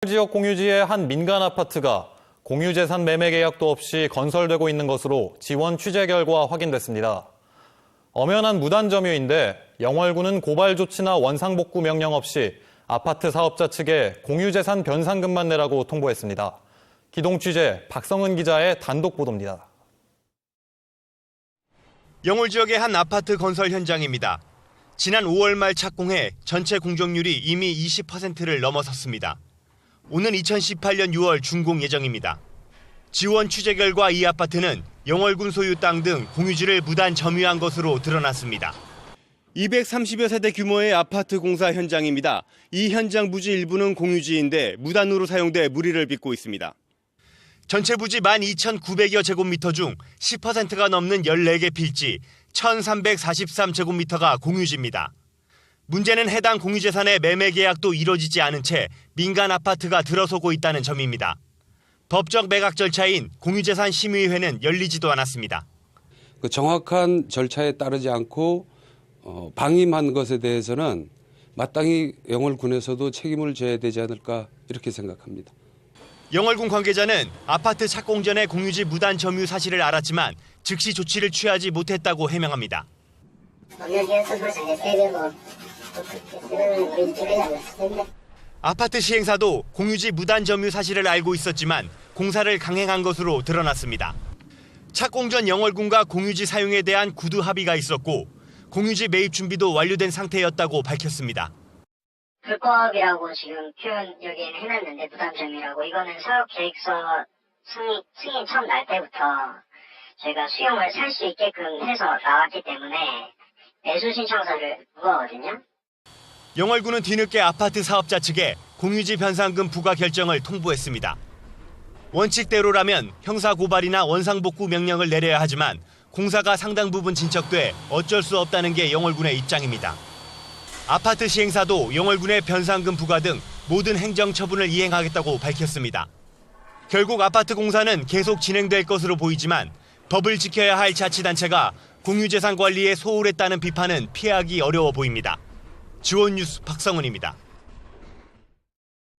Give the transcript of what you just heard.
지역 공유지의 한 민간 아파트가 공유재산 매매 계약도 없이 건설되고 있는 것으로 지원 취재 결과 확인됐습니다. 엄연한 무단점유인데 영월군은 고발 조치나 원상복구 명령 없이 아파트 사업자 측에 공유재산 변상금만 내라고 통보했습니다. 기동 취재 박성은 기자의 단독 보도입니다. 영월 지역의 한 아파트 건설 현장입니다. 지난 5월 말 착공해 전체 공정률이 이미 20%를 넘어섰습니다. 오는 2018년 6월 준공 예정입니다. 지원 취재 결과 이 아파트는 영월군 소유 땅 등 공유지를 무단 점유한 것으로 드러났습니다. 230여 세대 규모의 아파트 공사 현장입니다. 이 현장 부지 일부는 공유지인데 무단으로 사용돼 물의를 빚고 있습니다. 전체 부지 12,900여 제곱미터 중 10%가 넘는 14개 필지, 1,343제곱미터가 공유지입니다. 문제는 해당 공유재산의 매매 계약도 이뤄지지 않은 채 민간 아파트가 들어서고 있다는 점입니다. 법적 매각 절차인 공유재산 심의회는 열리지도 않았습니다. 정확한 절차에 따르지 않고 방임한 것에 대해서는 마땅히 영월군에서도 책임을 져야 되지 않을까 이렇게 생각합니다. 영월군 관계자는 아파트 착공 전에 공유지 무단 점유 사실을 알았지만 즉시 조치를 취하지 못했다고 해명합니다. 아파트 시행사도 공유지 무단 점유 사실을 알고 있었지만 공사를 강행한 것으로 드러났습니다. 착공 전 영월군과 공유지 사용에 대한 구두 합의가 있었고 공유지 매입 준비도 완료된 상태였다고 밝혔습니다. 불법이라고 지금 표현 여기에는 해놨는데 부담점이라고 이거는 사업계획서 승인 처음 날 때부터 저희가 수용을 살 수 있게끔 해서 나왔기 때문에 매수 신청서를 무거거든요. 영월군은 뒤늦게 아파트 사업자 측에 공유지 변상금 부과 결정을 통보했습니다. 원칙대로라면 형사고발이나 원상복구 명령을 내려야 하지만 공사가 상당 부분 진척돼 어쩔 수 없다는 게 영월군의 입장입니다. 아파트 시행사도 영월군의 변상금 부과 등 모든 행정 처분을 이행하겠다고 밝혔습니다. 결국 아파트 공사는 계속 진행될 것으로 보이지만 법을 지켜야 할 자치단체가 공유재산 관리에 소홀했다는 비판은 피하기 어려워 보입니다. 지원뉴스 박성은입니다.